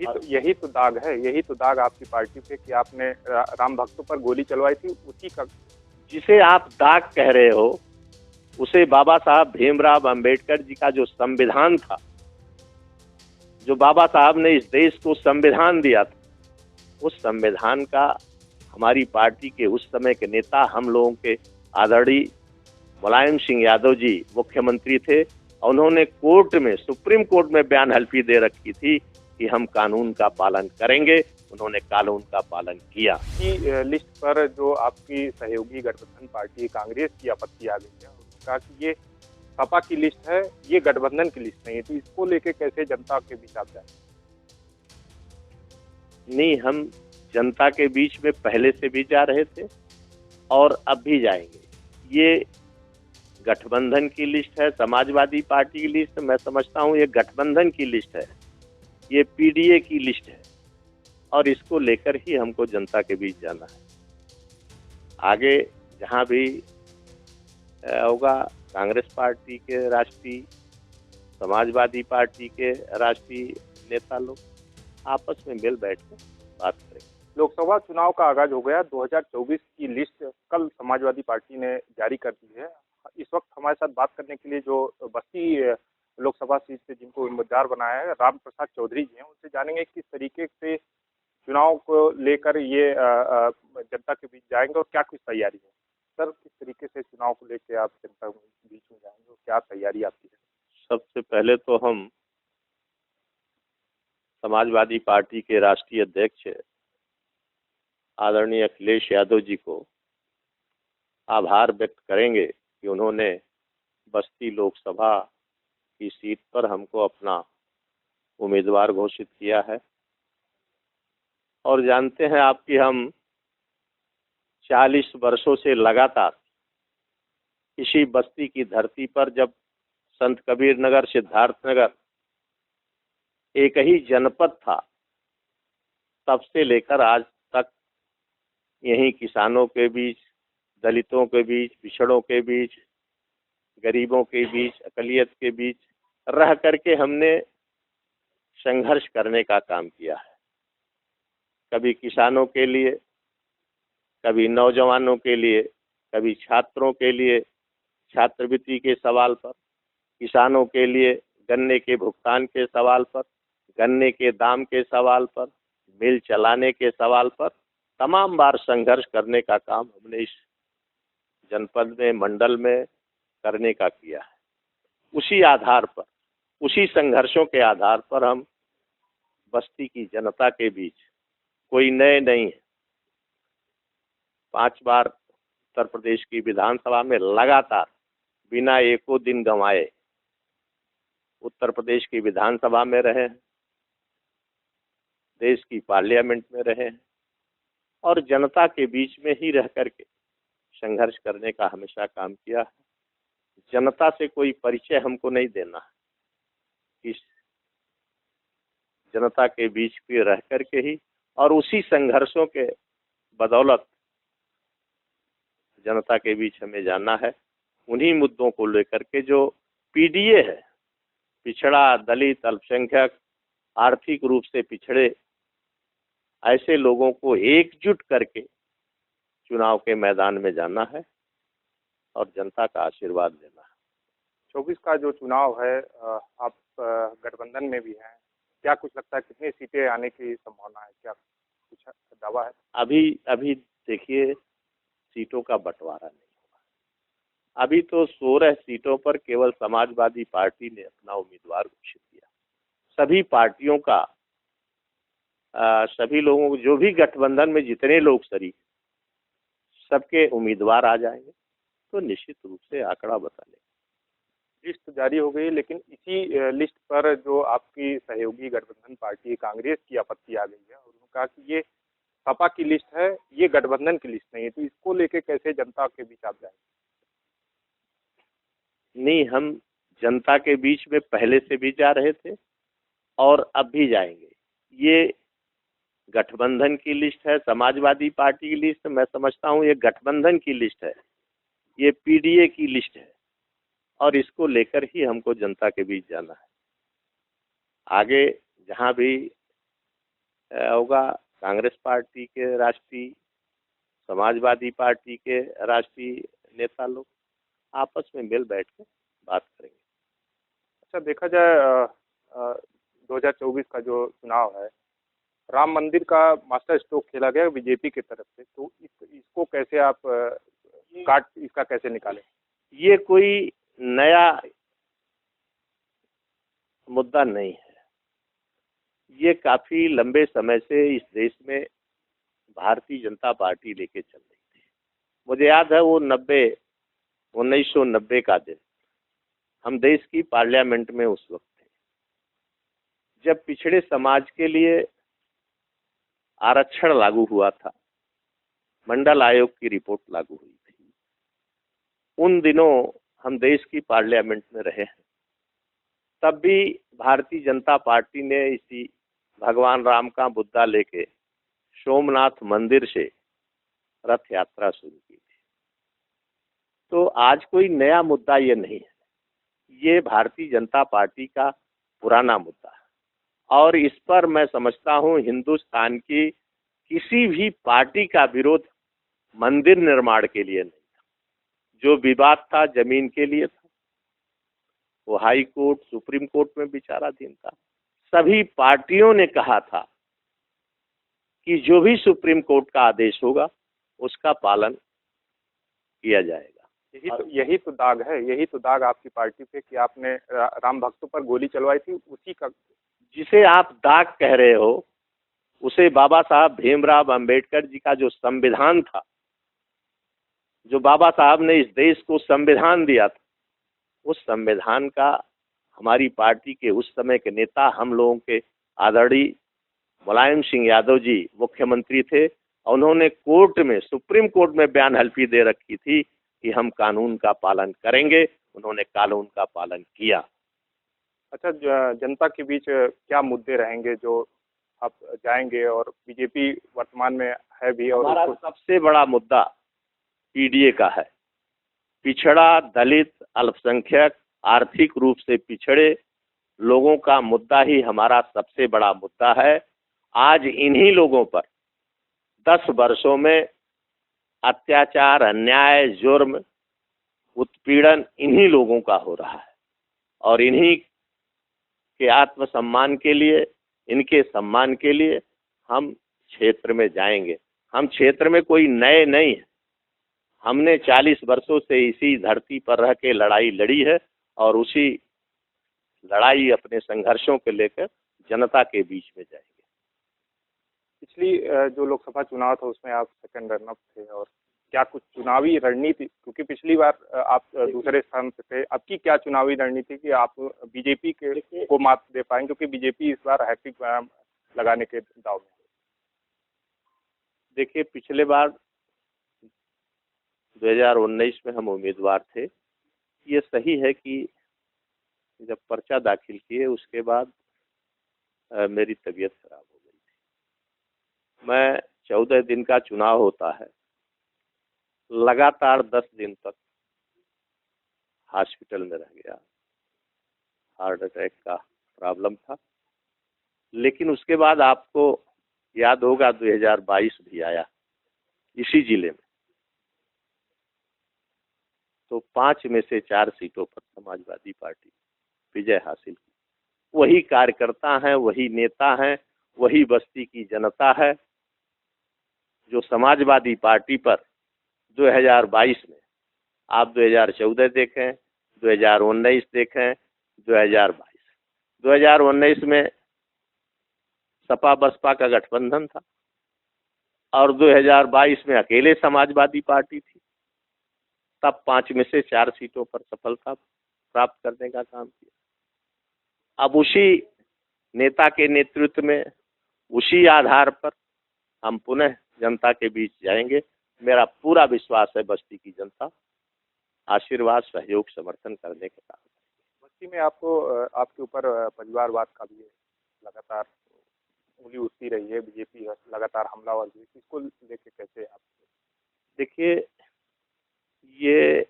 यही तो दाग है, यही तो दाग आपकी पार्टी पे कि आपने राम भक्तों पर गोली चलवाई थी, उसी का। जिसे आप दाग कह रहे हो उसे बाबा साहब भीमराव अंबेडकर जी का जो संविधान था, जो बाबा साहब ने इस देश को संविधान दिया था, उस संविधान का हमारी पार्टी के उस समय के नेता, हम लोगों के आदरणीय मुलायम सिंह यादव जी मुख्यमंत्री थे, और उन्होंने कोर्ट में, सुप्रीम कोर्ट में बयान हल्फी दे रखी थी कि हम कानून का पालन करेंगे। उन्होंने कानून का पालन किया। की लिस्ट पर जो आपकी सहयोगी गठबंधन पार्टी कांग्रेस की आपत्ति आ गई है, उन्होंने कहा कि ये सपा की लिस्ट है, ये गठबंधन की लिस्ट नहीं है, तो इसको लेके कैसे जनता के बीच आप जाए? नहीं, हम जनता के बीच में पहले से भी जा रहे थे और अब भी जाएंगे। ये गठबंधन की लिस्ट है, समाजवादी पार्टी की लिस्ट, मैं समझता हूँ ये गठबंधन की लिस्ट है, ये पीडीए की लिस्ट है, और इसको लेकर ही हमको जनता के बीच जाना है। आगे जहाँ भी होगा, कांग्रेस पार्टी के राष्ट्रीय, समाजवादी पार्टी के राष्ट्रीय नेता लोग आपस में मिल बैठ कर बात करेंगे। लोकसभा चुनाव का आगाज हो गया। 2024 की लिस्ट कल समाजवादी पार्टी ने जारी कर दी है। इस वक्त हमारे साथ बात करने के लिए जो बस्ती लोकसभा सीट से जिनको उम्मीदवार बनाया है, राम प्रसाद चौधरी जी हैं, उनसे जानेंगे किस तरीके से चुनाव को लेकर ये जनता के बीच जाएंगे और क्या कुछ तैयारी है। सर, किस तरीके से चुनाव को लेकर आप जनता के बीच में जाएंगे और क्या तैयारी आपकी है? सबसे पहले तो हम समाजवादी पार्टी के राष्ट्रीय अध्यक्ष आदरणीय अखिलेश यादव जी को आभार व्यक्त करेंगे कि उन्होंने बस्ती लोकसभा की सीट पर हमको अपना उम्मीदवार घोषित किया है। और जानते हैं आप कि हम 40 वर्षों से लगातार इसी बस्ती की धरती पर, जब संत कबीर नगर, सिद्धार्थनगर एक ही जनपद था, तब से लेकर आज तक यहीं किसानों के बीच, दलितों के बीच, पिछड़ों के बीच, गरीबों के बीच, अकलियत के बीच रह करके हमने संघर्ष करने का काम किया है। कभी किसानों के लिए, कभी नौजवानों के लिए, कभी छात्रों के लिए छात्रवृत्ति के सवाल पर, किसानों के लिए गन्ने के भुगतान के सवाल पर, गन्ने के दाम के सवाल पर, मिल चलाने के सवाल पर तमाम बार संघर्ष करने का काम हमने इस जनपद में, मंडल में करने का किया है। उसी आधार पर, उसी संघर्षों के आधार पर हम बस्ती की जनता के बीच कोई नए नहीं है। 5 बार उत्तर प्रदेश की विधानसभा में लगातार बिना एको दिन गंवाए उत्तर प्रदेश की विधानसभा में रहे, देश की पार्लियामेंट में रहे, और जनता के बीच में ही रह करके संघर्ष करने का हमेशा काम किया है। जनता से कोई परिचय हमको नहीं देना है, इस जनता के बीच में रह करके ही और उसी संघर्षों के बदौलत जनता के बीच हमें जाना है। उन्हीं मुद्दों को लेकर के जो पीडीए है, पिछड़ा, दलित, अल्पसंख्यक, आर्थिक रूप से पिछड़े, ऐसे लोगों को एकजुट करके चुनाव के मैदान में जाना है और जनता का आशीर्वाद लेना है। 24 का जो चुनाव है, आप गठबंधन में भी हैं, क्या कुछ लगता है कितनी सीटें आने की संभावना है, क्या कुछ दावा है? अभी देखिए, सीटों का बंटवारा नहीं हुआ। अभी तो 16 सीटों पर केवल समाजवादी पार्टी ने अपना उम्मीदवार घोषित किया। सभी पार्टियों का, सभी लोगों को, जो भी गठबंधन में जितने लोग शरीक, सबके उम्मीदवार आ जाएंगे तो निश्चित रूप से आंकड़ा बता लेंगे। लिस्ट जारी हो गई, लेकिन इसी लिस्ट पर जो आपकी सहयोगी गठबंधन पार्टी कांग्रेस की आपत्ति आ गई है और उन्होंने कहा कि ये सपा की लिस्ट है, ये गठबंधन की लिस्ट नहीं है, तो इसको लेके कैसे जनता के बीच आप जाएंगे? नहीं, हम जनता के बीच में पहले से भी जा रहे थे और अब भी जाएंगे। ये गठबंधन की लिस्ट है, समाजवादी पार्टी की लिस्ट, मैं समझता हूँ ये गठबंधन की लिस्ट है, ये पीडीए की लिस्ट है, और इसको लेकर ही हमको जनता के बीच जाना है। आगे जहाँ भी होगा कांग्रेस पार्टी के राष्ट्रीय, समाजवादी पार्टी के राष्ट्रीय नेता लोग आपस में मिल बैठ के बात करेंगे। अच्छा, देखा जाए 2024 का जो चुनाव है, राम मंदिर का मास्टर स्ट्रोक खेला गया बीजेपी की तरफ से, तो इसको कैसे आप काट इसका कैसे निकालें? ये कोई नया मुद्दा नहीं है, ये काफी लंबे समय से इस देश में भारतीय जनता पार्टी लेके चल रही थी। मुझे याद है वो 1990 का दिन, हम देश की पार्लियामेंट में उस वक्त थे, जब पिछड़े समाज के लिए आरक्षण लागू हुआ था, मंडल आयोग की रिपोर्ट लागू हुई थी। उन दिनों हम देश की पार्लियामेंट में रहे हैं, तब भी भारतीय जनता पार्टी ने इसी भगवान राम का मुद्दा लेके सोमनाथ मंदिर से रथ यात्रा शुरू की थी। तो आज कोई नया मुद्दा ये नहीं है, ये भारतीय जनता पार्टी का पुराना मुद्दा है और इस पर मैं समझता हूँ हिंदुस्तान की किसी भी पार्टी का विरोध मंदिर निर्माण के लिए नहीं था। जो विवाद था जमीन के लिए था, वो हाई कोर्ट सुप्रीम कोर्ट में विचाराधीन था। सभी पार्टियों ने कहा था कि जो भी सुप्रीम कोर्ट का आदेश होगा उसका पालन किया जाएगा। यही तो दाग है, यही तो दाग आपकी पार्टी पे कि आपने राम भक्तों पर गोली चलवाई थी, उसी का। जिसे आप दाग कह रहे हो उसे बाबा साहब भीमराव अंबेडकर जी का जो संविधान था, जो बाबा साहब ने इस देश को संविधान दिया था, उस संविधान का हमारी पार्टी के उस समय के नेता, हम लोगों के आदरणीय मुलायम सिंह यादव जी मुख्यमंत्री थे और उन्होंने कोर्ट में, सुप्रीम कोर्ट में बयान हल्फी दे रखी थी कि हम कानून का पालन करेंगे। उन्होंने कानून का पालन किया। अच्छा, जनता के बीच क्या मुद्दे रहेंगे जो आप जाएंगे, और बीजेपी वर्तमान में है भी और हमारा सबसे बड़ा मुद्दा पीडीए का है। पिछड़ा, दलित, अल्पसंख्यक, आर्थिक रूप से पिछड़े लोगों का मुद्दा ही हमारा सबसे बड़ा मुद्दा है। आज इन्हीं लोगों पर 10 वर्षों में अत्याचार, अन्याय, जुर्म, उत्पीड़न इन्हीं लोगों का हो रहा है और इन्हीं के आत्मसम्मान के लिए, इनके सम्मान के लिए हम क्षेत्र में जाएंगे। हम क्षेत्र में कोई नए नहीं है, हमने 40 वर्षों से इसी धरती पर रह के लड़ाई लड़ी है और उसी लड़ाई, अपने संघर्षों को लेकर जनता के बीच में जाएंगे। पिछली जो लोकसभा चुनाव था उसमें आप सेकंड रनअप थे, और क्या कुछ चुनावी रणनीति, क्योंकि पिछली बार आप दूसरे स्थान पे थे, अब की क्या चुनावी रणनीति कि आप बीजेपी के को मात दे पाएंगे, क्योंकि बीजेपी इस बार हैट्रिक लगाने के दाव में? देखिए, पिछले बार 2019 में हम उम्मीदवार थे। ये सही है कि जब पर्चा दाखिल किए उसके बाद मेरी तबीयत खराब हो गई थी। मैं 14 दिन का चुनाव होता है, लगातार 10 दिन तक हॉस्पिटल में रह गया। हार्ट अटैक का प्रॉब्लम था। लेकिन उसके बाद आपको याद होगा 2022 भी आया इसी जिले में, तो 5 में से 4 सीटों पर समाजवादी पार्टी विजय हासिल की। वही कार्यकर्ता हैं, वही नेता हैं, वही बस्ती की जनता है जो समाजवादी पार्टी पर 2022 में, आप 2014 देखें, 2019 देखें, 2019 में सपा बसपा का गठबंधन था और 2022 में अकेले समाजवादी पार्टी थी। तब 5 में से 4 सीटों पर सफलता प्राप्त करने का काम किया। अब उसी नेता के नेतृत्व में, उसी आधार पर हम पुनः जनता के बीच जाएंगे। मेरा पूरा विश्वास है बस्ती की जनता आशीर्वाद, सहयोग, समर्थन करने के कारण। बस्ती में आपको आपके ऊपर परिवारवाद का भी लगातार उंगली उठती रही है, बीजेपी लगातार हमलावर भी, इसको लेके कैसे आप? देखिए, ये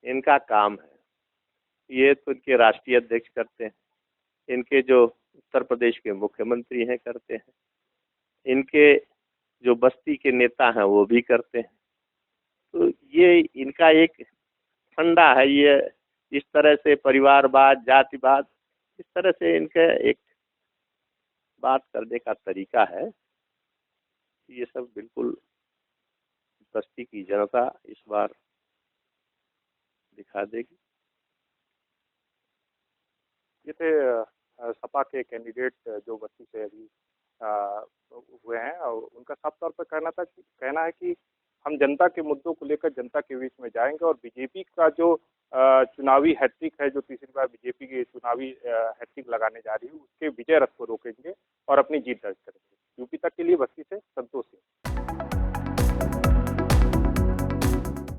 इनका काम है, ये तो इनके राष्ट्रीय अध्यक्ष करते हैं। इनके जो उत्तर प्रदेश के मुख्यमंत्री हैं, करते हैं। इनके जो बस्ती के नेता हैं वो भी करते हैं। तो ये इनका एक फंडा है। ये इस तरह से परिवारवाद, जातिवाद, इस तरह से इनका एक बात करने का तरीका है। ये सब बिल्कुल बस्ती की जनता इस बार दिखा देगी। ये थे सपा के कैंडिडेट जो बस्ती से अभी हुए हैं, और उनका साफ तौर पर कहना है कि हम जनता के मुद्दों को लेकर जनता के बीच में जाएंगे, और बीजेपी का जो चुनावी हैट्रिक है, जो तीसरी बार बीजेपी की चुनावी हैट्रिक लगाने जा रही है, उसके विजय रथ को रोकेंगे और अपनी जीत दर्ज करेंगे। यूपी तक के लिए बस्ती से संतोष।